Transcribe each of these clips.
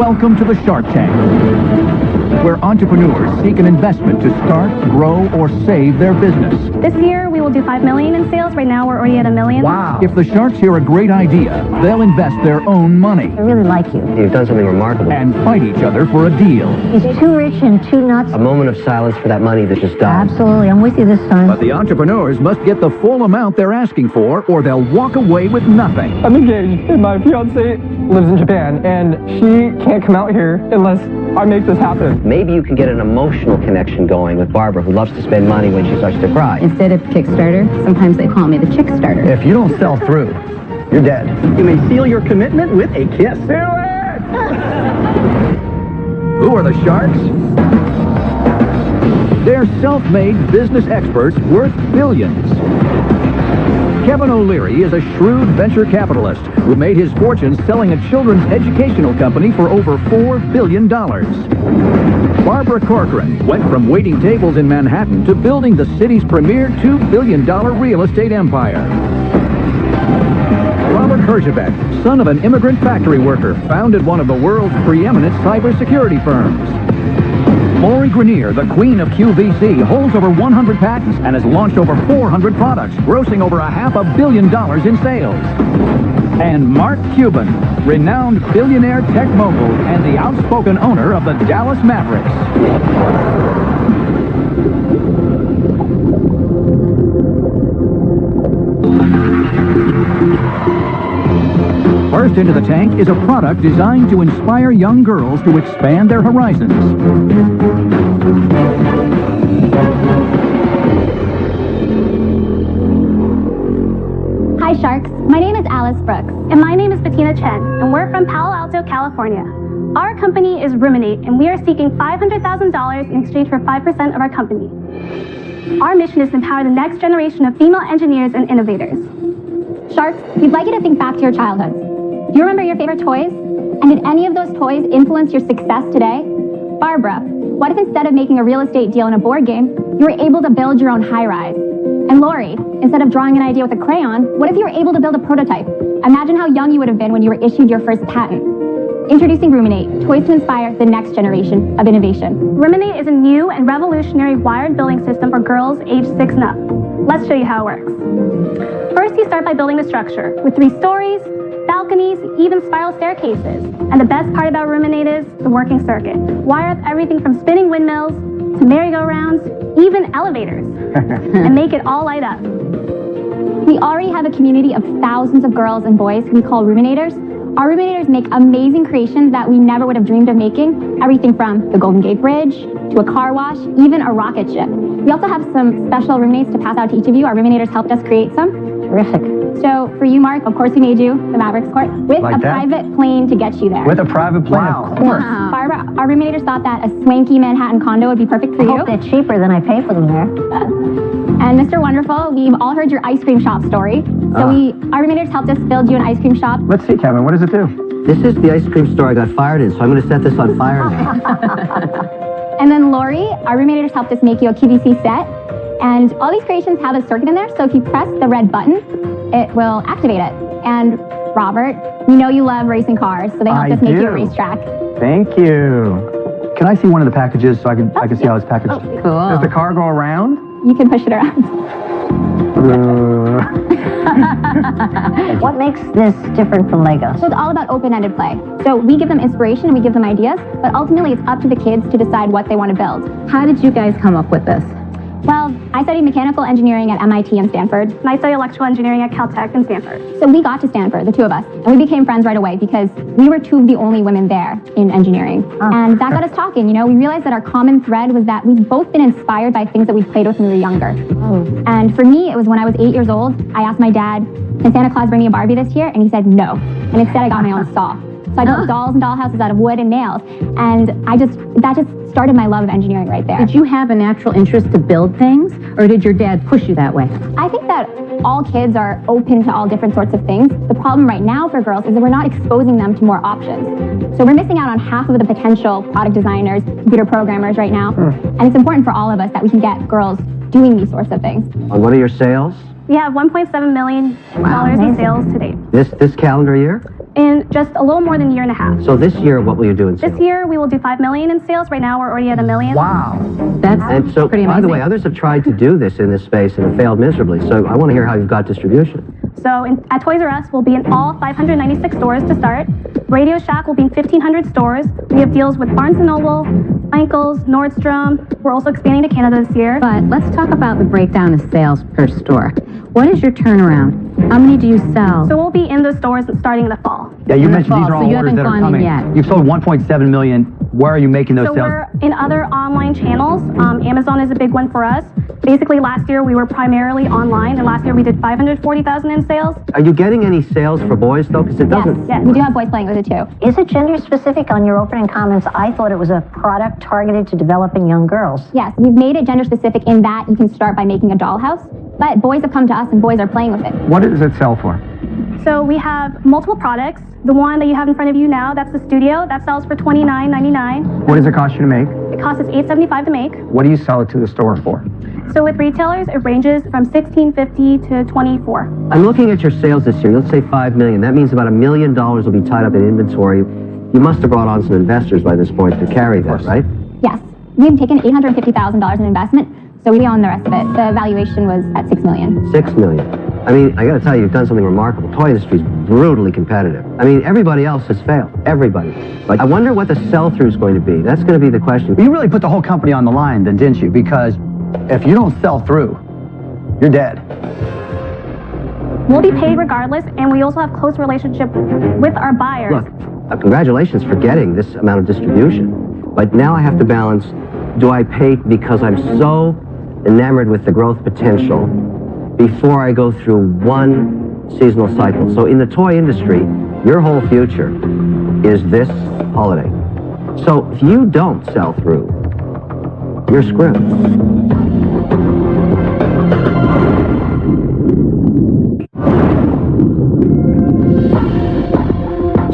Welcome to the Shark Tank, where entrepreneurs seek an investment to start, grow, or save their business. This year, we will do $5 million in sales. Right now, we're already at $1 million. Wow. If the Sharks hear a great idea, they'll invest their own money. I really like you. You've done something remarkable. And fight each other for a deal. He's too rich and too nuts. A moment of silence for that money that just died. Absolutely. I'm with you this time. But the entrepreneurs must get the full amount they're asking for, or they'll walk away with nothing. I'm engaged, and my fiance lives in Japan, and she can't come out here unless I make this happen. Maybe you can get an emotional connection going with Barbara, who loves to spend money when she starts to cry. Instead of Kickstarter, sometimes they call me the Chick Starter. If you don't sell through, you're dead. You may seal your commitment with a kiss. Do it! Who are the Sharks? They're self-made business experts worth billions. Kevin O'Leary is a shrewd venture capitalist who made his fortune selling a children's educational company for over $4 billion. Barbara Corcoran went from waiting tables in Manhattan to building the city's premier $2 billion real estate empire. Robert Herjavec, son of an immigrant factory worker, founded one of the world's preeminent cybersecurity firms. Lori Grenier, the queen of QVC, holds over 100 patents and has launched over 400 products, grossing over $500 million in sales. And Mark Cuban, renowned billionaire tech mogul and the outspoken owner of the Dallas Mavericks. First into the tank is a product designed to inspire young girls to expand their horizons. Hi, Sharks. My name is Alice Brooks. And my name is Bettina Chen, and we're from Palo Alto, California. Our company is Ruminate, and we are seeking $500,000 in exchange for 5% of our company. Our mission is to empower the next generation of female engineers and innovators. Sharks, we'd like you to think back to your childhoods. Do you remember your favorite toys? And did any of those toys influence your success today? Barbara, what if instead of making a real estate deal in a board game, you were able to build your own high-rise? And Lori, instead of drawing an idea with a crayon, what if you were able to build a prototype? Imagine how young you would have been when you were issued your first patent. Introducing Ruminate, toys to inspire the next generation of innovation. Ruminate is a new and revolutionary wired building system for girls aged 6 and up. Let's show you how it works. First, you start by building the structure with 3 stories, balconies, even spiral staircases. And the best part about Ruminate is the working circuit. Wire up everything from spinning windmills to merry-go-rounds, even elevators, and make it all light up. We already have a community of thousands of girls and boys who we call Ruminators. Our Ruminators make amazing creations that we never would have dreamed of making, everything from the Golden Gate Bridge to a car wash, even a rocket ship. We also have some special Ruminates to pass out to each of you. Our Ruminators helped us create some. Terrific. So for you, Mark, of course we made you the Mavericks court with a private plane to get you there. With a private plane, of course. Wow. Barbara, our Ruminators thought that a swanky Manhattan condo would be perfect for you. I hope they're cheaper than I pay for them there. And Mr. Wonderful, we've all heard your ice cream shop story. So our Ruminators helped us build you an ice cream shop. Let's see, Kevin, what does it do? This is the ice cream store I got fired in, so I'm going to set this on fire now. And then Lori, our Ruminators helped us make you a QVC set. And all these creations have a circuit in there, so if you press the red button, it will activate it. And Robert, we know you love racing cars, so they helped us make you a racetrack. Thank you. Can I see one of the packages so I can see how it's packaged? Oh, cool. Does the car go around? You can push it around. What makes this different from Lego? So it's all about open-ended play. So we give them inspiration and we give them ideas, but ultimately it's up to the kids to decide what they want to build. How did you guys come up with this? Well, I studied mechanical engineering at MIT and Stanford. And I studied electrical engineering at Caltech and Stanford. So we got to Stanford, the 2 of us, and we became friends right away because we were 2 of the only women there in engineering. And that got us talking, you know. We realized that our common thread was that we'd both been inspired by things that we played with when we were younger. And for me, it was when I was 8 years old, I asked my dad, can Santa Claus bring me a Barbie this year? And he said no. And instead I got my own saw. So I built dolls and dollhouses out of wood and nails. And that just started my love of engineering right there. Did you have a natural interest to build things, or did your dad push you that way? I think that all kids are open to all different sorts of things. The problem right now for girls is that we're not exposing them to more options. So we're missing out on half of the potential product designers, computer programmers right now. And it's important for all of us that we can get girls doing these sorts of things. And what are your sales? We have $1.7 million in sales to date. This calendar year? in just a little more than a year and a half. So this year, what will you do in sales? This year, we will do $5 million in sales. Right now, we're already at $1 million. Wow. That's And so, pretty by amazing. the way, others have tried to do this in this space and have failed miserably. So I want to hear how you've got distribution. So at Toys R Us, we'll be in all 596 stores to start. Radio Shack will be in 1,500 stores. We have deals with Barnes & Noble, Michaels, Nordstrom. We're also expanding to Canada this year. But let's talk about the breakdown of sales per store. What is your turnaround? How many do you sell? So we'll be in the stores starting in the fall. Yeah, you In the mentioned these fall, are so all you orders haven't that are gone in coming. yet. You've sold 1.7 million. Where are you making those So sales? we're in other online channels. Amazon is a big one for us. Basically, last year we were primarily online, and last year we did $540,000 in sales. Are you getting any sales for boys, though? Because it doesn't... Yes, we do have boys playing with it too. Is it gender specific? On your opening comments, I thought it was a product targeted to developing young girls. Yes, we've made it gender specific in that you can start by making a dollhouse, but boys have come to us and boys are playing with it. What does it sell for? So we have multiple products. The one that you have in front of you now, that's the Studio. That sells for $29.99. What does it cost you to make? It costs us $875 to make. What do you sell it to the store for? So with retailers, it ranges from $16.50 to $24. I'm looking at your sales this year. Let's say $5 million. That means about $1 million will be tied up in inventory. You must have brought on some investors by this point to carry that, right? Yes, we've taken $850,000 in investment, so we own the rest of it. The valuation was at $6 million. $6 million. I mean, I got to tell you, you've done something remarkable. Toy industry is brutally competitive. I mean, everybody else has failed. Everybody. But I wonder what the sell-through is going to be. That's going to be the question. You really put the whole company on the line, then, didn't you? Because if you don't sell through, you're dead. We'll be paid regardless, and we also have close relationship with our buyers. Look, congratulations for getting this amount of distribution. But now I have to balance, do I pay because I'm so enamored with the growth potential before I go through one seasonal cycle? So in the toy industry, your whole future is this holiday. So if you don't sell through, you're screwed.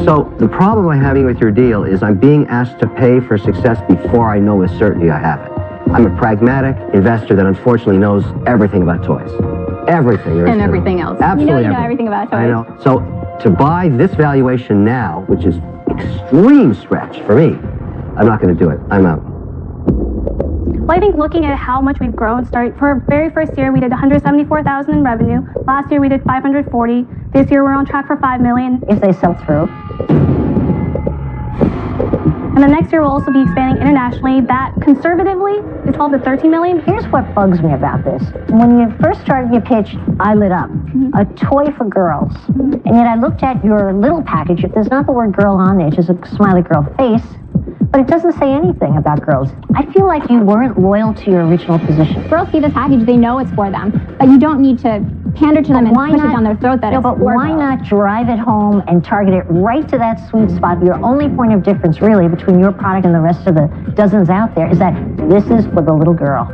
So the problem I'm having with your deal is I'm being asked to pay for success before I know with certainty I have it. I'm a pragmatic investor that unfortunately knows everything about toys. Everything there is And to it. everything else. Absolutely You know everything about toys. I know. So to buy this valuation now, which is extreme stretch for me, I'm not going to do it. I'm out. Well, I think looking at how much we've grown, for our very first year, we did $174,000 in revenue. Last year, we did $540,000. This year, we're on track for $5 million. If they sell through. And then next year, we'll also be expanding internationally. That, conservatively, is $12 to $13 million. Here's what bugs me about this. When you first started your pitch, I lit up. A toy for girls. And yet I looked at your little package. There's not the word girl on it, just a smiley girl face. But it doesn't say anything about girls. I feel like you weren't loyal to your original position. Girls see this package, they know it's for them, but you don't need to pander to them and push it down their throat that No, it's but for why girls. not drive it home and target it right to that sweet spot? Your only point of difference, really, between your product and the rest of the dozens out there is that this is for the little girl.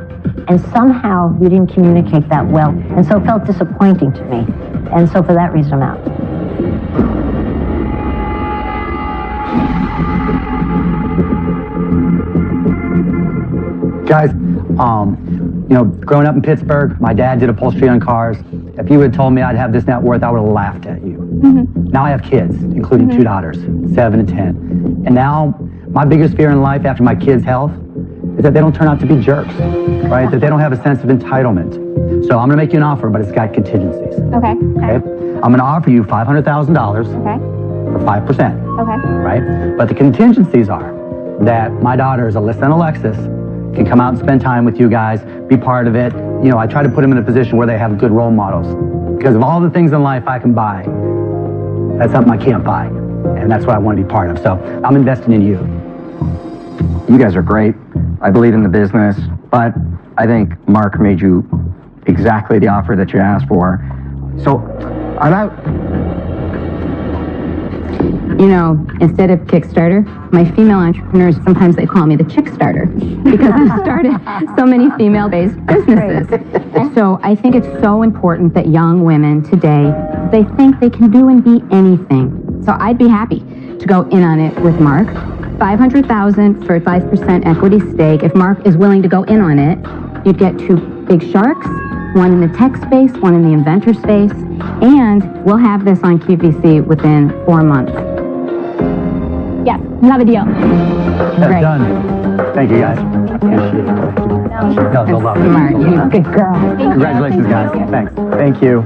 And somehow you didn't communicate that well, and so it felt disappointing to me. And so for that reason, I'm out. Guys, you know, growing up in Pittsburgh, my dad did upholstery on cars. If you had told me I'd have this net worth, I would have laughed at you. Now I have kids, including two daughters, 7 and 10. And now my biggest fear in life after my kids' health is that they don't turn out to be jerks, right? That they don't have a sense of entitlement. So I'm gonna make you an offer, but it's got contingencies. Okay. Okay? I'm gonna offer you $500,000 Okay. for 5%. Okay. Right? But the contingencies are that my daughters, Alyssa and Alexis, can come out and spend time with you guys, be part of it. You know, I try to put them in a position where they have good role models. Because of all the things in life I can buy, that's something I can't buy. And that's what I want to be part of. So I'm investing in you. You guys are great. I believe in the business, but I think Mark made you exactly the offer that you asked for. So I'm out. You know, instead of Kickstarter, my female entrepreneurs, sometimes they call me the Chick Starter because I've started so many female-based businesses. So I think it's so important that young women today, they think they can do and be anything. So I'd be happy to go in on it with Mark. $500,000 for a 5% equity stake. If Mark is willing to go in on it, you'd get 2 big sharks one in the tech space, one in the inventor space, and we'll have this on QVC within 4 months. Yes, love a deal. That's Great. done. Thank you, guys. Appreciate it. No, they'll love it. Smart. You good girl. Congratulations, guys. Thanks. Thank you.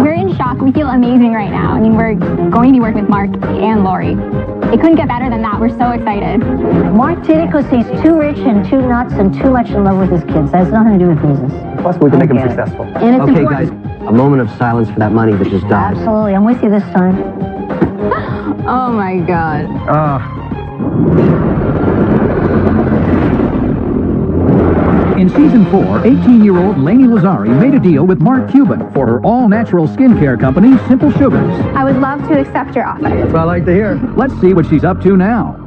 We're in shock. We feel amazing right now. I mean, we're going to be working with Mark and Lori. It couldn't get better than that. We're so excited. Mark did it because he's too rich and too nuts and too much in love with his kids. That has nothing to do with business. Plus, we can make them successful. And it's Okay, important. guys, a moment of silence for that money that just died. Absolutely. I'm with you this time. Oh my God. In season 4, 18-year-old Lainey Lazari made a deal with Mark Cuban for her all-natural skincare company, Simple Sugars. I would love to accept your offer. That's what I like to hear. Let's see what she's up to now.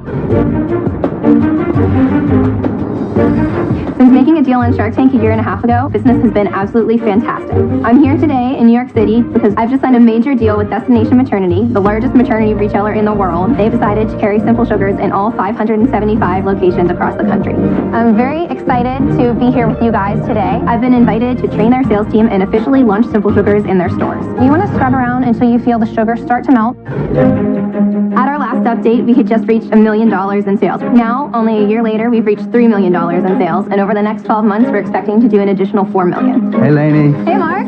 Since making a deal on Shark Tank a year and a half ago, business has been absolutely fantastic. I'm here today in New York City because I've just signed a major deal with Destination Maternity, the largest maternity retailer in the world. They've decided to carry Simple Sugars in all 575 locations across the country. I'm very excited to be here with you guys today. I've been invited to train their sales team and officially launch Simple Sugars in their stores. You want to scrub around until you feel the sugar start to melt. At our last update, we had just reached $1 million in sales. Now, only a year later, we've reached $3 million in sales, and over the next 12 months, we're expecting to do an additional $4 million. Hey, Lainey. Hey, Mark.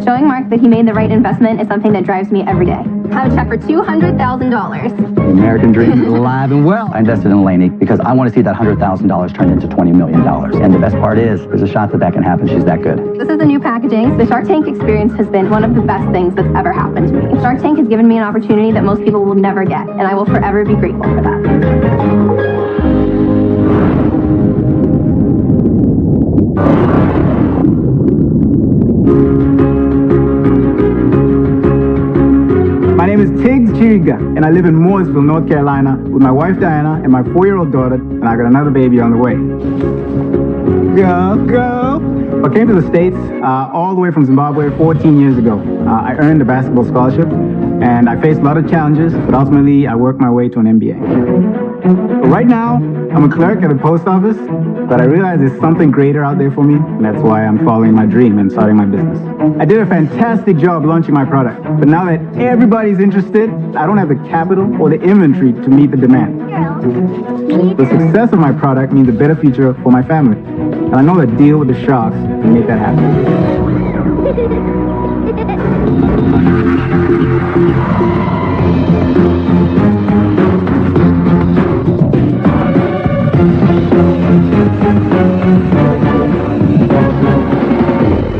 Showing Mark that he made the right investment is something that drives me every day. I have a check for $200,000. The American dream is alive and well. I invested in Lainey because I want to see that $100,000 turned into $20 million. And the best part is, there's a shot that that can happen. She's that good. This is the new packaging. The Shark Tank experience has been one of the best things that's ever happened to me. Shark Tank has given me an opportunity that most people will never get, and I will forever be grateful for that. My name is Tiggs Chiriga, and I live in Mooresville, North Carolina, with my wife Diana and my 4-year-old daughter, and I got another baby on the way. Go, go! I came to the States all the way from Zimbabwe 14 years ago. I earned a basketball scholarship, and I faced a lot of challenges, but ultimately I worked my way to an MBA. But right now, I'm a clerk at the post office, but I realize there's something greater out there for me, and that's why I'm following my dream and starting my business. I did a fantastic job launching my product, but now that everybody's interested, I don't have the capital or the inventory to meet the demand. The success of my product means a better future for my family, and I know that deal with the sharks can make that happen.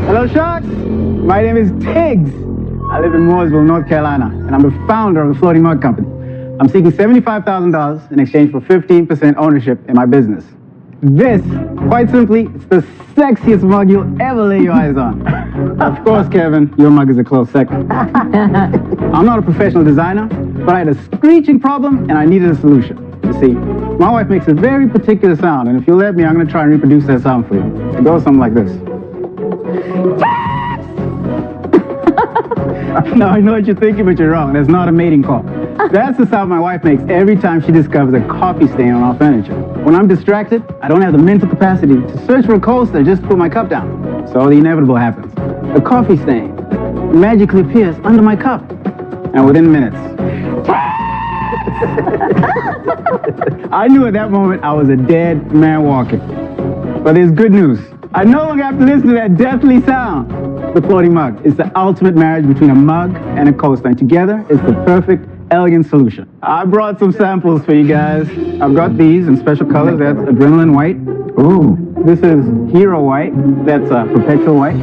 Hello, Sharks! My name is Tiggs. I live in Mooresville, North Carolina, and I'm the founder of the Floating Mug Company. I'm seeking $75,000 in exchange for 15% ownership in my business. This, quite simply, is the sexiest mug you'll ever lay your eyes on. Of course, Kevin, your mug is a close second. I'm not a professional designer, but I had a screeching problem and I needed a solution. You see, my wife makes a very particular sound, and if you'll let me, I'm going to try and reproduce that sound for you. It goes something like this. Now, I know what you're thinking, but you're wrong. That's not a mating call. That's the sound my wife makes every time she discovers a coffee stain on our furniture. When I'm distracted, I don't have the mental capacity to search for a coaster just to put my cup down. So the inevitable happens. The coffee stain magically appears under my cup. And within minutes, I knew at that moment I was a dead man walking. But there's good news. I no longer have to listen to that deathly sound. The floating mug is the ultimate marriage between a mug and a coaster, and together it's the perfect, elegant solution. I brought some samples for you guys. I've got these in special colors. That's Adrenaline White. Ooh. This is Hero White. That's Perpetual White.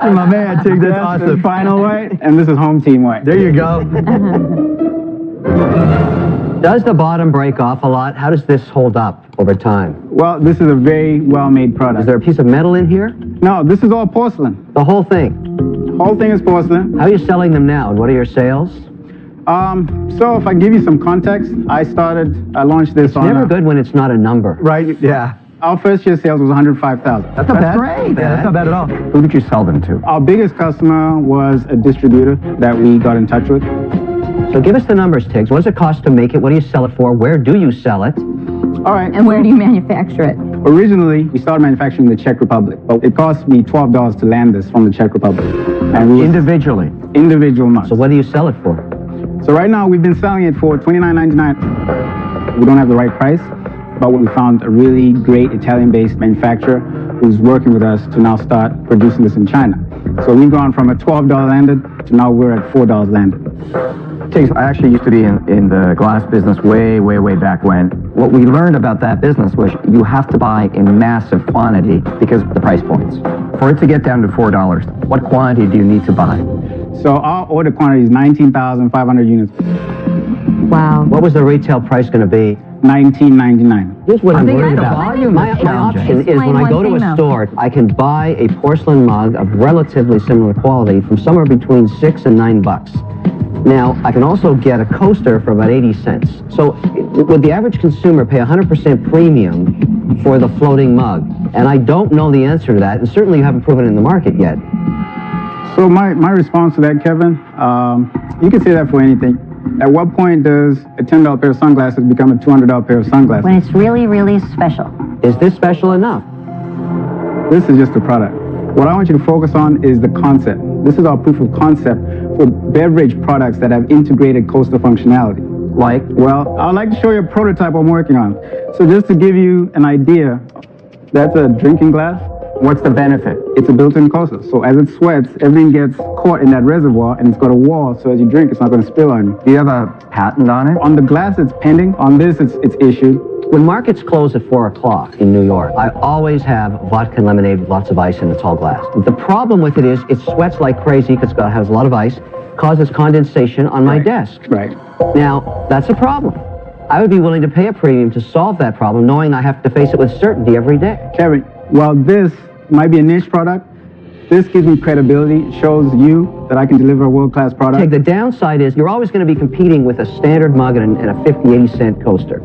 My man, Tig, that's awesome. The Final White, and this is Home Team White. There you go. Does the bottom break off a lot? How does this hold up over time? Well, this is a very well-made product. Is there a piece of metal in here? No, this is all porcelain. The whole thing? The whole thing is porcelain. How are you selling them now, and what are your sales? So if I give you some context, I launched this on... It's never good when it's not a number. Right, yeah. Our first year sales was $105,000. That's great. Yeah, that's not bad at all. Who did you sell them to? Our biggest customer was a distributor that we got in touch with. So give us the numbers, Tiggs. What does it cost to make it? What do you sell it for? Where do you sell it? All right. And where do you manufacture it? Originally, we started manufacturing in the Czech Republic, but it cost me $12 to land this from the Czech Republic. And Individually? Individual mugs. So what do you sell it for? So right now, we've been selling it for $29.99. We don't have the right price, but we found a really great Italian-based manufacturer who's working with us to now start producing this in China. So we've gone from a $12 landed to now we're at $4 landed. I actually used to be in the glass business way back when. What we learned about that business was you have to buy in massive quantity because of the price points. For it to get down to $4, what quantity do you need to buy? So our order quantity is 19,500 units. Wow. What was the retail price going to be? $19.99. Here's what I'm worried the about. volume My is option is Explain when I go one to thing, a though. store, I can buy a porcelain mug of relatively similar quality from somewhere between $6 and $9. Now, I can also get a coaster for about 80 cents. So would the average consumer pay 100% premium for the floating mug? And I don't know the answer to that, and certainly you haven't proven it in the market yet. So my response to that, Kevin, you can say that for anything. At what point does a $10 pair of sunglasses become a $200 pair of sunglasses? When it's really, really special. Is this special enough? This is just a product. What I want you to focus on is the concept. This is our proof of concept for beverage products that have integrated coaster functionality. Like? Well, I'd like to show you a prototype I'm working on. So just to give you an idea, that's a drinking glass. What's the benefit? It's a built-in coaster. So as it sweats, everything gets caught in that reservoir, and it's got a wall, so as you drink, it's not going to spill on you. Do you have a patent on it? On the glass, it's pending. On this, it's issued. When markets close at 4 o'clock in New York, I always have vodka and lemonade with lots of ice in a tall glass. The problem with it is it sweats like crazy because it has a lot of ice, causes condensation on my desk. Right. Now, that's a problem. I would be willing to pay a premium to solve that problem, knowing I have to face it with certainty every day. Kevin, while this might be a niche product, this gives me credibility. It shows you that I can deliver a world-class product. The downside is you're always going to be competing with a standard mug and a 50, 80 cent coaster.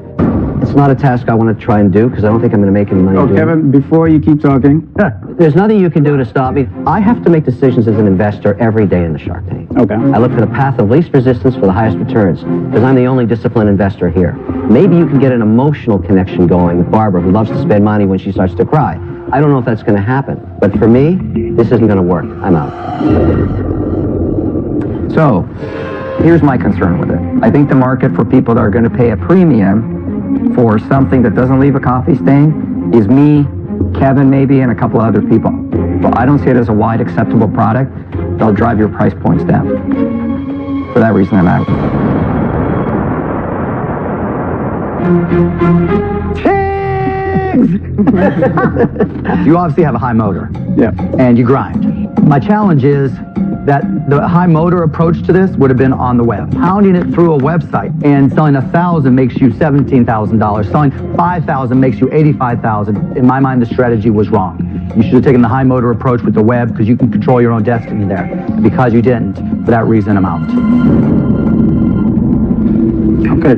It's not a task I want to try and do because I don't think I'm going to make any money doing it. Kevin, before you keep talking. There's nothing you can do to stop me. I have to make decisions as an investor every day in the Shark Tank. Okay. I look for the path of least resistance for the highest returns because I'm the only disciplined investor here. Maybe you can get an emotional connection going with Barbara, who loves to spend money when she starts to cry. I don't know if that's going to happen, but for me, this isn't going to work. I'm out. So, here's my concern with it. I think the market for people that are going to pay a premium for something that doesn't leave a coffee stain is me, Kevin maybe, and a couple other people. So I don't see it as a wide acceptable product. They'll drive your price points down. For that reason, I'm out. You obviously have a high motor. Yeah. And you grind. My challenge is that the high motor approach to this would have been on the web. Pounding it through a website and selling 1,000 makes you $17,000. Selling 5,000 makes you $85,000. In my mind, the strategy was wrong. You should have taken the high motor approach with the web because you can control your own destiny there. And because you didn't, for that reason, I'm out. Okay.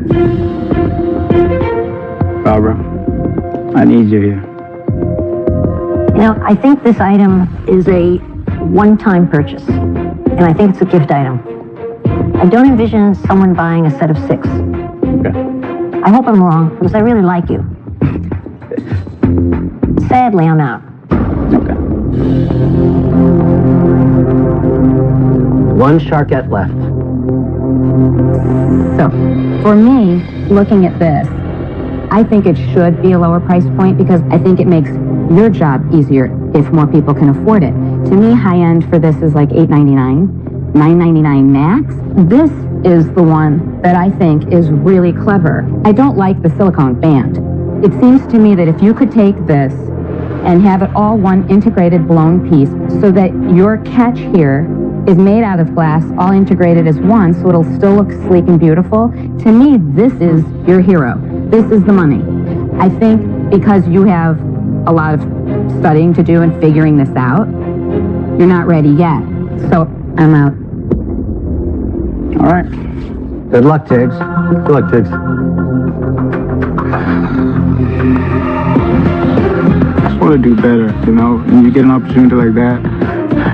Barbara, I need you here. You know, I think this item is a one-time purchase, and I think it's a gift item. I don't envision someone buying a set of 6. Okay. I hope I'm wrong, because I really like you. Sadly, I'm out. Okay. One Sharkette left. So, for me, looking at this, I think it should be a lower price point because I think it makes your job easier if more people can afford it. To me, high end for this is like $8.99, $9.99 max. This is the one that I think is really clever. I don't like the silicone band. It seems to me that if you could take this and have it all one integrated blown piece so that your catch here is made out of glass, all integrated as one, so it'll still look sleek and beautiful. To me, this is your hero. This is the money. I think because you have a lot of studying to do and figuring this out, you're not ready yet. So I'm out. All right. Good luck, Tiggs. Good luck, Tiggs. I just want to do better, you know? When you get an opportunity like that,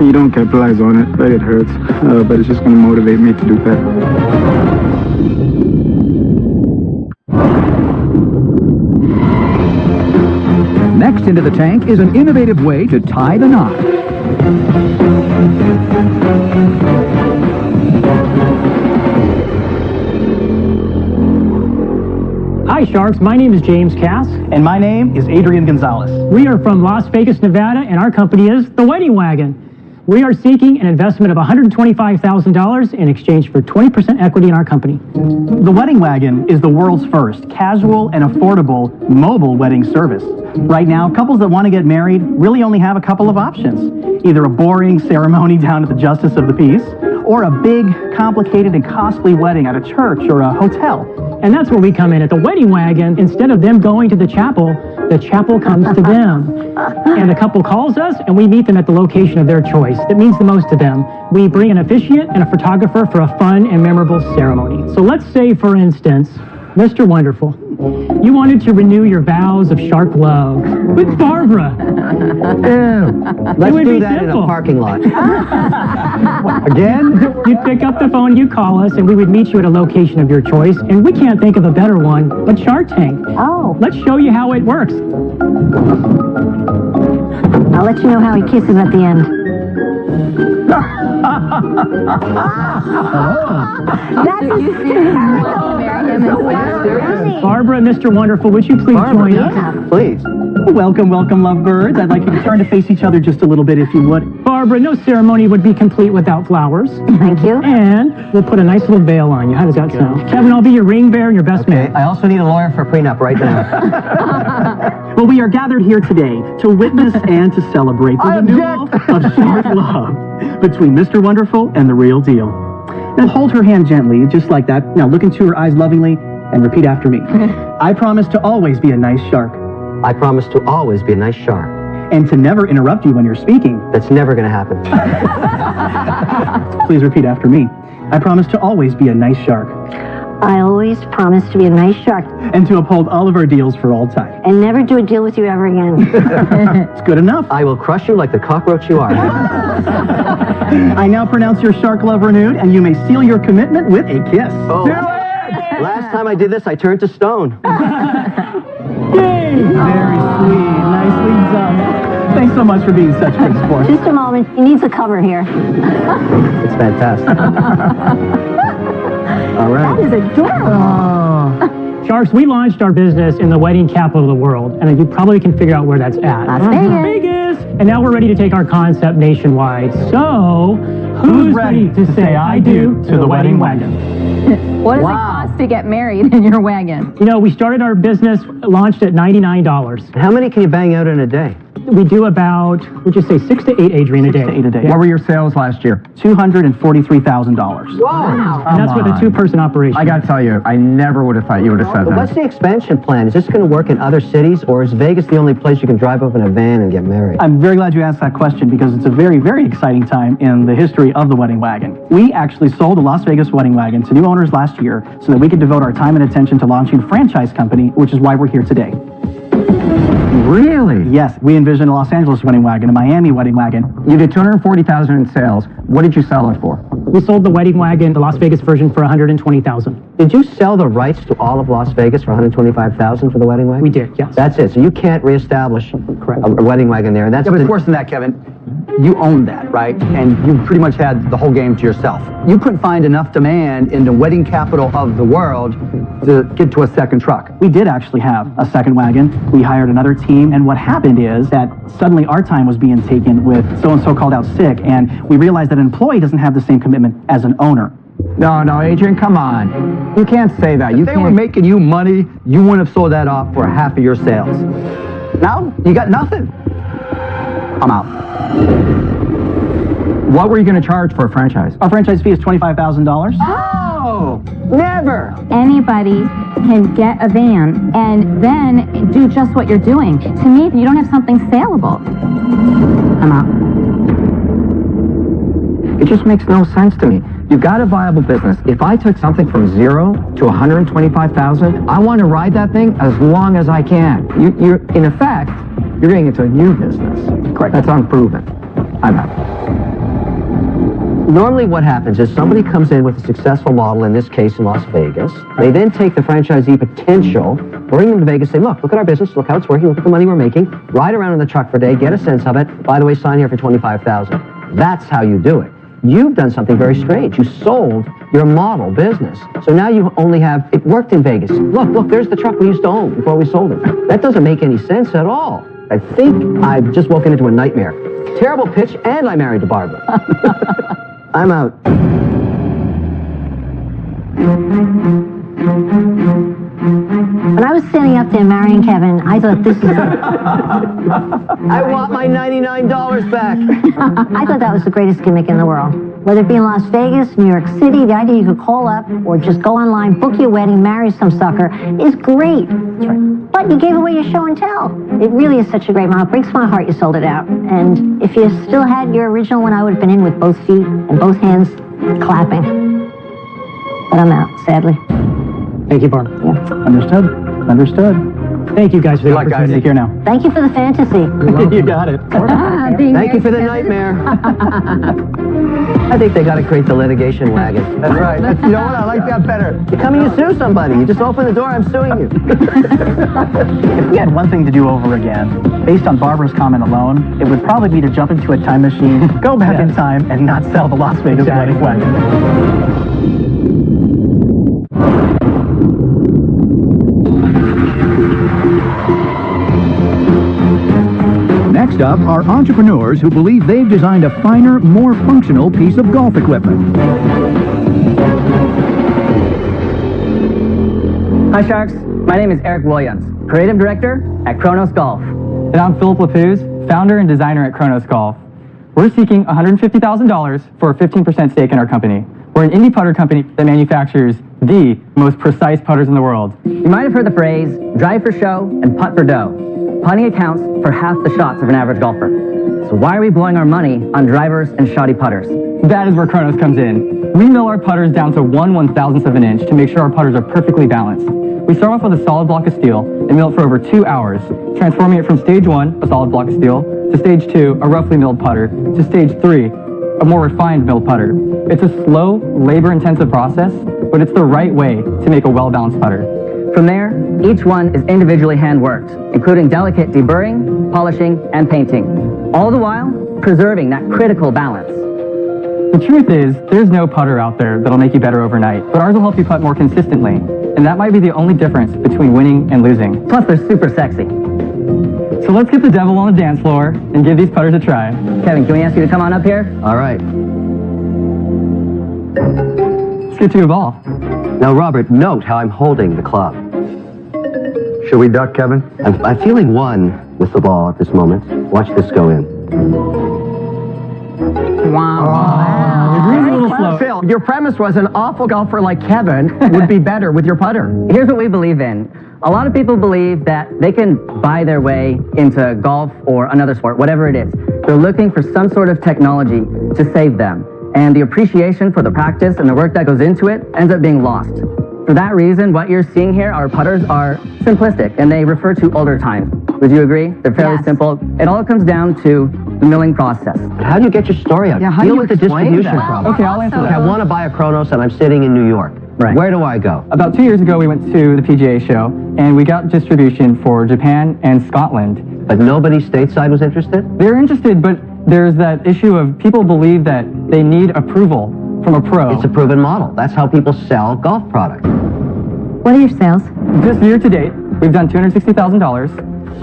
you don't capitalize on it, but it hurts. But it's just going to motivate me to do better. Placed into the tank is an innovative way to tie the knot. Hi Sharks, my name is James Cass. And my name is Adrian Gonzalez. We are from Las Vegas, Nevada, and our company is The Wedding Wagon. We are seeking an investment of $125,000 in exchange for 20% equity in our company. The Wedding Wagon is the world's first casual and affordable mobile wedding service. Right now, couples that want to get married really only have a couple of options. Either a boring ceremony down at the Justice of the Peace, or a big, complicated, and costly wedding at a church or a hotel. And that's where we come in at The Wedding Wagon. Instead of them going to the chapel comes to them. And the couple calls us, and we meet them at the location of their choice that means the most to them. We bring an officiant and a photographer for a fun and memorable ceremony. So let's say, for instance, Mr. Wonderful, you wanted to renew your vows of shark love with Barbara. Let's do that in a parking lot. Again? You'd pick up the phone, you call us, and we would meet you at a location of your choice. And we can't think of a better one but Shark Tank. Oh. Let's show you how it works. I'll let you know how he kisses at the end. Barbara and Mr. Wonderful, would you please join us? Please. Welcome, welcome, lovebirds. I'd like you to turn to face each other just a little bit, if you would. Barbara, no ceremony would be complete without flowers. Thank you. And we'll put a nice little veil on you. How does that sound? Kevin, I'll be your ring bearer and your best man. I also need a lawyer for prenup right now. Well, we are gathered here today to witness and to celebrate the renewal of shark love between Mr. Wonderful and the real deal. Now hold her hand gently, just like that. Now look into her eyes lovingly and repeat after me. I promise to always be a nice shark. I promise to always be a nice shark. And to never interrupt you when you're speaking. That's never going to happen. Please repeat after me. I promise to always be a nice shark. I always promise to be a nice shark. And to uphold all of our deals for all time. And never do a deal with you ever again. It's good enough. I will crush you like the cockroach you are. I now pronounce your shark love renewed, and you may seal your commitment with a kiss. Oh. Do it! Last time I did this, I turned to stone. Yay! Very sweet. Nicely done. Thanks so much for being such good sport. Just a moment. He needs a cover here. It's fantastic. All right. That is adorable. Sharks, we launched our business in the wedding capital of the world, and you probably can figure out where that's at. Las Vegas. And now we're ready to take our concept nationwide. So, who's ready to say I do to the Wedding Wagon? What does it cost to get married in your wagon? You know, we started our business, launched at $99. How many can you bang out in a day? We do about, would you say 6 to 8, Adrian, a day. 6 to 8 a day. What were your sales last year? $243,000. Wow. And that's with a 2-person operation. I got to tell you, I never would have thought you would have said that. What's the expansion plan? Is this going to work in other cities, or is Vegas the only place you can drive up in a van and get married? I'm very glad you asked that question because it's a very, very exciting time in the history of the Wedding Wagon. We actually sold the Las Vegas Wedding Wagon to new owners last year so that we could devote our time and attention to launching a franchise company, which is why we're here today. Really? Yes, we envisioned a Los Angeles Wedding Wagon, a Miami Wedding Wagon. You did $240,000 in sales. What did you sell it for? We sold the Wedding Wagon, the Las Vegas version, for $120,000. Did you sell the rights to all of Las Vegas for $125,000 for the Wedding Wagon? We did, yes. That's it. So you can't reestablish a Wedding Wagon there. And that's But it's worse than that, Kevin. You owned that, right? And you pretty much had the whole game to yourself. You couldn't find enough demand in the wedding capital of the world to get to a second truck. We did actually have a second wagon. We hired another team, and what happened is that suddenly our time was being taken with so-and-so called out sick, and we realized that an employee doesn't have the same commitment as an owner. No, Adrian, come on. You can't say that. If they were making you money, you wouldn't have sold that off for half of your sales. Now, you got nothing. I'm out. What were you going to charge for a franchise? Our franchise fee is $25,000. Oh, never. Anybody can get a van and then do just what you're doing. To me, you don't have something saleable. I'm out. It just makes no sense to me. You've got a viable business. If I took something from 0 to 125,000, I want to ride that thing as long as I can. You're in effect, you're getting into a new business. Correct. That's unproven. I'm out. Normally what happens is somebody comes in with a successful model, in this case in Las Vegas. They then take the franchisee potential, bring them to Vegas, say, look at our business, look how it's working, look at the money we're making, ride around in the truck for a day, get a sense of it. By the way, sign here for $25,000. That's how you do it. You've done something very strange. You sold your model business. So now you only have, it worked in Vegas. Look, there's the truck we used to own before we sold it. That doesn't make any sense at all. I think I've just woken into a nightmare. Terrible pitch, and I married to Barbara. I'm out. When I was standing up there marrying Kevin, I thought this is it. I want my $99 back. I thought that was the greatest gimmick in the world. Whether it be in Las Vegas, New York City, the idea you could call up or just go online, book your wedding, marry some sucker is great. But you gave away your show and tell. It really is such a great model. It breaks my heart you sold it out. And if you still had your original one, I would have been in with both feet and both hands clapping. But I'm out, sadly. Thank you, Barbara. Understood. Thank you guys for the opportunity. Take care now. Thank you for the fantasy. You got it. Thank you for the nightmare. I think they got to create the litigation wagon. That's right. You know what? I like that better. You're coming to sue somebody. You just open the door, I'm suing you. If we had one thing to do over again, based on Barbara's comment alone, it would probably be to jump into a time machine, go back in time, and not sell the Las Vegas wedding wagon. Next up are entrepreneurs who believe they've designed a finer, more functional piece of golf equipment. Hi Sharks, my name is Eric Williams, Creative Director at Kronos Golf. And I'm Philip Lapuz, founder and designer at Kronos Golf. We're seeking $150,000 for a 15% stake in our company. We're an indie putter company that manufactures the most precise putters in the world. You might have heard the phrase, drive for show and putt for dough. Putting accounts for half the shots of an average golfer. So why are we blowing our money on drivers and shoddy putters? That is where Kronos comes in. We mill our putters down to 1/1000th of an inch to make sure our putters are perfectly balanced. We start off with a solid block of steel and mill it for over 2 hours, transforming it from stage 1, a solid block of steel, to stage 2, a roughly milled putter, to stage 3, a more refined milled putter. It's a slow, labor-intensive process, but it's the right way to make a well-balanced putter. From there, each one is individually hand-worked, including delicate deburring, polishing, and painting, all the while preserving that critical balance. The truth is, there's no putter out there that'll make you better overnight, but ours will help you putt more consistently, and that might be the only difference between winning and losing. Plus, they're super sexy. So let's get the devil on the dance floor and give these putters a try. Kevin, can we ask you to come on up here? All right. Let's get to a ball. Now, Robert, note how I'm holding the club. Should we duck, Kevin? I'm feeling one with the ball at this moment. Watch this go in. Wow. Phil, your premise was an awful golfer like Kevin would be better with your putter. Here's what we believe in. A lot of people believe that they can buy their way into golf or another sport, whatever it is. They're looking for some sort of technology to save them. And the appreciation for the practice and the work that goes into it ends up being lost. For that reason, what you're seeing here, our putters are simplistic, and they refer to older times. Would you agree? They're fairly simple. It all comes down to the milling process. How do you get your story out? Yeah, how Deal do you with the explain distribution that? problem. Okay, I'll answer Look, that. I want to buy a Kronos, and I'm sitting in New York. Right. Where do I go? About 2 years ago, we went to the PGA show, and we got distribution for Japan and Scotland. But nobody stateside was interested? They're interested, but there's that issue of people believe that they need approval from a pro. It's a proven model. That's how people sell golf products. What are your sales? This year to date, we've done $260,000,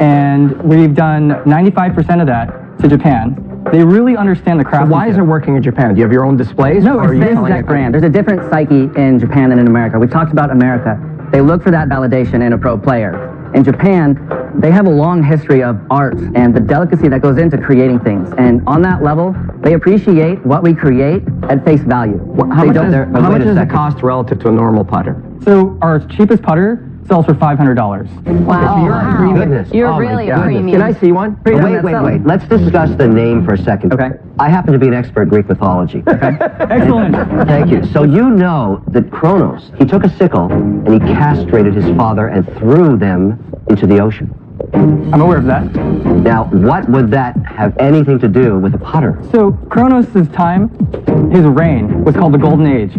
and we've done 95% of that to Japan. They really understand the craftsmanship. Why is it working in Japan? Do you have your own displays? No, or it's are you the selling exact it? brand. There's a different psyche in Japan than in America. We talked about America. They look for that validation in a pro player. In Japan, they have a long history of art and the delicacy that goes into creating things. And on that level, they appreciate what we create at face value. How much does it cost relative to a normal putter? So our cheapest putter sells for $500. Wow. Goodness. You're Oh, my really a goodness. premium. Can I see one? Wait. Let's discuss the name for a second. Okay. I happen to be an expert in Greek mythology. Okay. Excellent. Thank you. So you know that Kronos, he took a sickle and he castrated his father and threw them into the ocean. I'm aware of that. Now, what would that have anything to do with a putter? So Kronos' time, his reign, was called the Golden Age.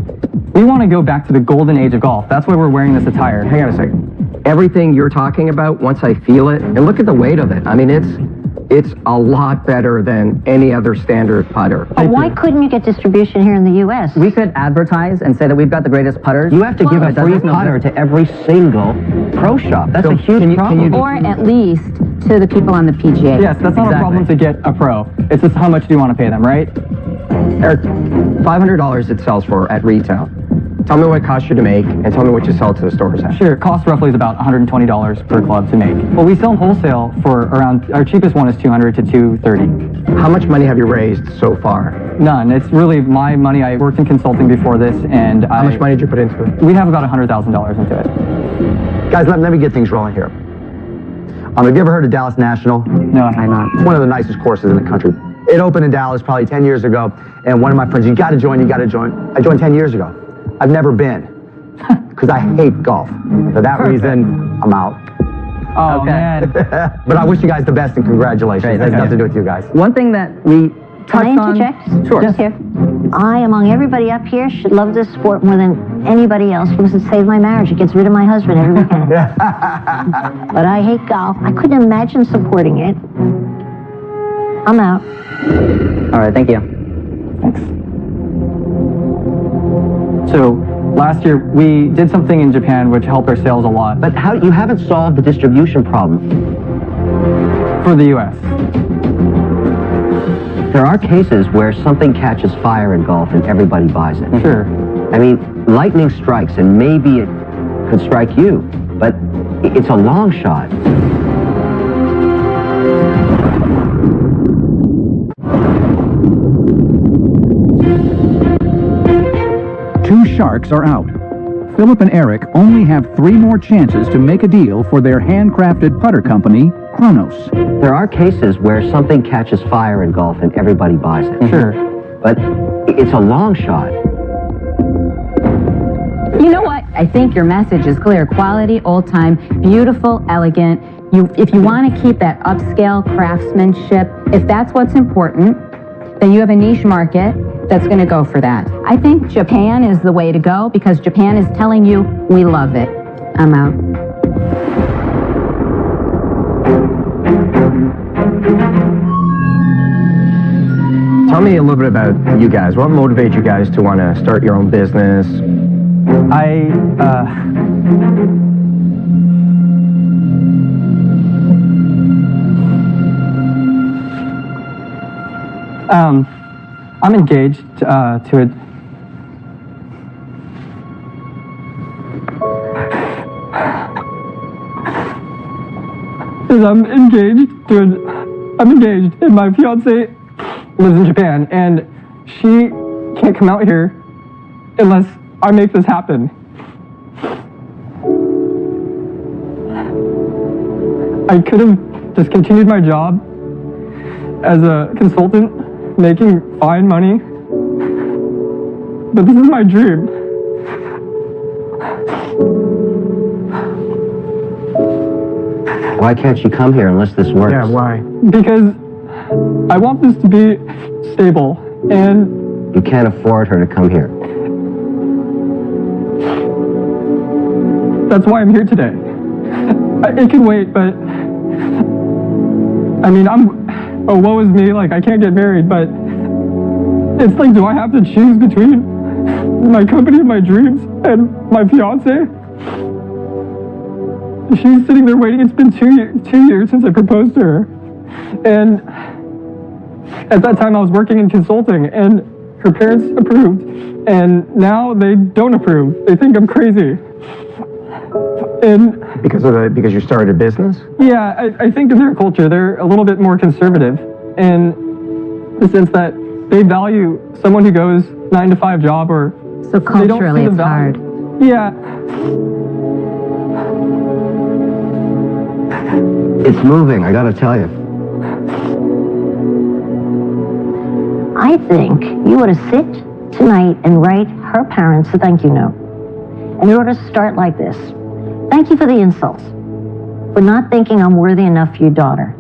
We want to go back to the Golden Age of golf. That's why we're wearing this attire. Hang on a second. Everything you're talking about, once I feel it, and look at the weight of it. I mean, it's a lot better than any other standard putter. But why couldn't you get distribution here in the U.S.? We could advertise and say that we've got the greatest putters. You have to give a free putter to every single pro shop. That's a huge problem. Or at least to the people on the PGA. Yes, that's not a problem to get a pro. It's just how much do you want to pay them, right? Eric, $500 it sells for at retail. Tell me what it costs you to make, and tell me what you sell to the stores at. Sure, it costs roughly is about $120 per club to make. Well, we sell wholesale for around, our cheapest one is $200 to $230. How much money have you raised so far? None. It's really my money. I worked in consulting before this, and How much money did you put into it? We have about $100,000 into it. Guys, let me get things rolling here. Have you ever heard of Dallas National? No, I'm not. It's one of the nicest courses in the country. It opened in Dallas probably 10 years ago, and one of my friends, you got to join. I joined 10 years ago. I've never been, because I hate golf. For that reason, I'm out. Oh, man. But I wish you guys the best and congratulations. It has nothing to do with you guys. One thing that we touched Can I on... interject? Sure. Just here. I, among everybody up here, should love this sport more than anybody else because it saved my marriage. It gets rid of my husband every weekend. But I hate golf. I couldn't imagine supporting it. I'm out. All right, thank you. Thanks. So, last year, we did something in Japan which helped our sales a lot. But you haven't solved the distribution problem. For the U.S. There are cases where something catches fire in golf and everybody buys it. Sure. I mean, lightning strikes and maybe it could strike you, but it's a long shot. Two sharks are out. Philip and Eric only have 3 more chances to make a deal for their handcrafted putter company, Kronos. There are cases where something catches fire in golf and everybody buys it. Sure. But it's a long shot. You know what? I think your message is clear. Quality, old-time, beautiful, elegant. If you want to keep that upscale craftsmanship, if that's what's important, then you have a niche market that's going to go for that. I think Japan is the way to go because Japan is telling you, we love it. I'm out. Tell me a little bit about you guys. What motivates you guys to want to start your own business? I'm engaged to it. I'm engaged, and my fiance lives in Japan, and she can't come out here unless I make this happen. I could have just continued my job as a consultant, making fine money, but this is my dream. Why can't you come here unless this works? Yeah, why? Because I want this to be stable, and you can't afford her to come here. That's why I'm here today. It can wait, but I mean, woe is me, like I can't get married, but it's like, do I have to choose between my company of my dreams and my fiance? She's sitting there waiting. It's been 2 years since I proposed to her, and at that time I was working in consulting, and her parents approved, and now they don't approve. They think I'm crazy. And because you started a business? Yeah, I think in their culture they're a little bit more conservative in the sense that they value someone who goes 9-to-5 job, or so culturally it's hard. Yeah. It's moving, I gotta tell you. I think you ought to sit tonight and write her parents a thank you note. And you ought to start like this. Thank you for the insults. for not thinking I'm worthy enough for your daughter.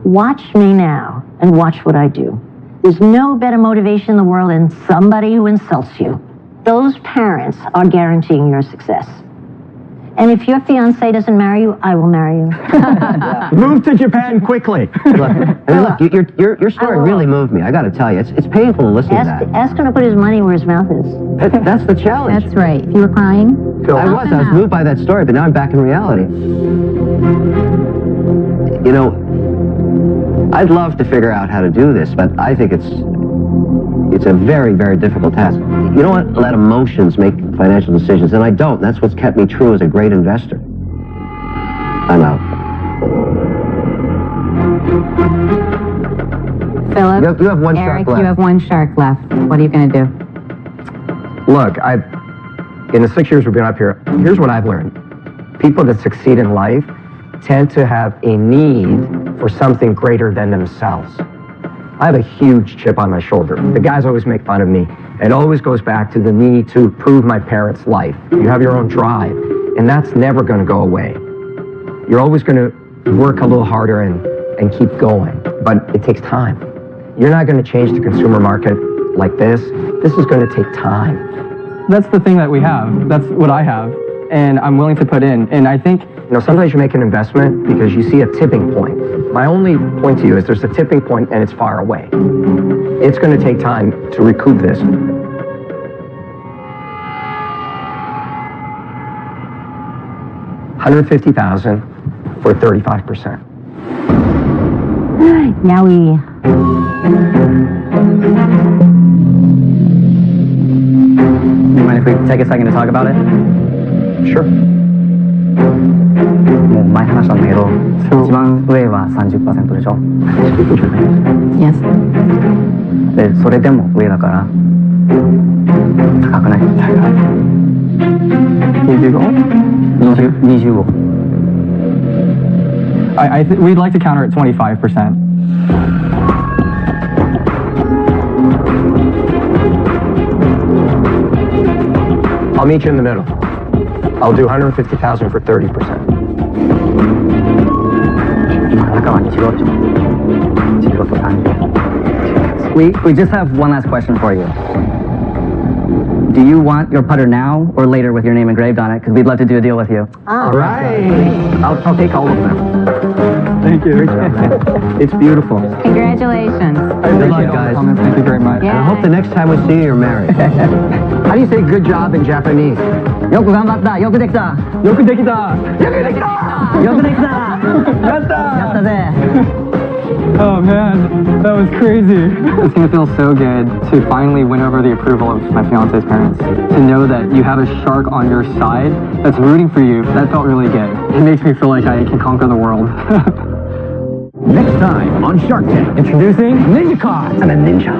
Watch me now and watch what I do. There's no better motivation in the world than somebody who insults you. Those parents are guaranteeing your success. And if your fiancé doesn't marry you, I will marry you. Move to Japan quickly. Look, your story really moved me. I got to tell you, it's painful to listen to that. Ask him to put his money where his mouth is. That's the challenge. That's right. You were crying? I was moved by that story, but now I'm back in reality. You know, I'd love to figure out how to do this, but I think it's a very, very difficult task. You don't want to let emotions make financial decisions, and I don't. That's what's kept me true as a great investor. I'm out. Philip, you have one Eric, shark left. You have one shark left. What are you going to do? Look, in the 6 years we've been up here, here's what I've learned. People that succeed in life tend to have a need for something greater than themselves. I have a huge chip on my shoulder. The guys always make fun of me. It always goes back to the need to improve my parents' life. You have your own drive, and that's never going to go away. You're always going to work a little harder and keep going, but it takes time. You're not going to change the consumer market like this. This is going to take time. That's the thing that we have. That's what I have, and I'm willing to put in. And I think, sometimes you make an investment because you see a tipping point. My only point to you is there's a tipping point and it's far away. It's going to take time to recoup this. $150,000 for 35%. Yowie. You mind if we take a second to talk about it? Sure. もう前話したんだけど、一番上は 30% でしょ Yes. で、それでも上だから高くない25 we'd like to counter at 25%. I'll meet you in the middle. I'll do $150,000 for 30%. We just have one last question for you. Do you want your putter now or later with your name engraved on it? Because we'd love to do a deal with you. All right. I'll take all of them. Thank you. It's beautiful. Congratulations. I appreciate it, guys. Thank you very much. And I hope the next time we see you, you're married. How do you say good job in Japanese? よく頑張った。よくできた。よくできた。よくできた。よくできた。やった。やったぜ。 Oh man, that was crazy. It's gonna feel so good to finally win over the approval of my fiance's parents. To know that you have a shark on your side that's rooting for you, that felt really good. It makes me feel like I can conquer the world. Next time on Shark Tank. Introducing Ninja Cards. I'm a ninja.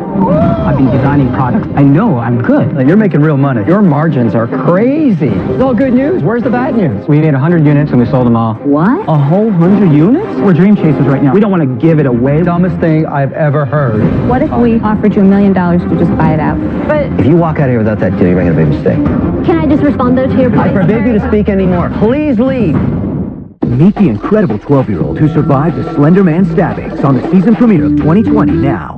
I've been designing products. I know I'm good. You're making real money. Your margins are crazy. It's all good news. Where's the bad news? We made 100 units and we sold them all. What? A whole 100 units? We're dream chasers right now. We don't want to give it away. Dumbest thing I've ever heard. What if we offered you $1 million to just buy it out? But If you walk out of here without that deal, you're making a big mistake. Can I just respond though to your I point? forbid you to speak anymore. Please leave. Meet the incredible 12-year-old who survived the Slender Man stabbings on the season premiere of 2020 now.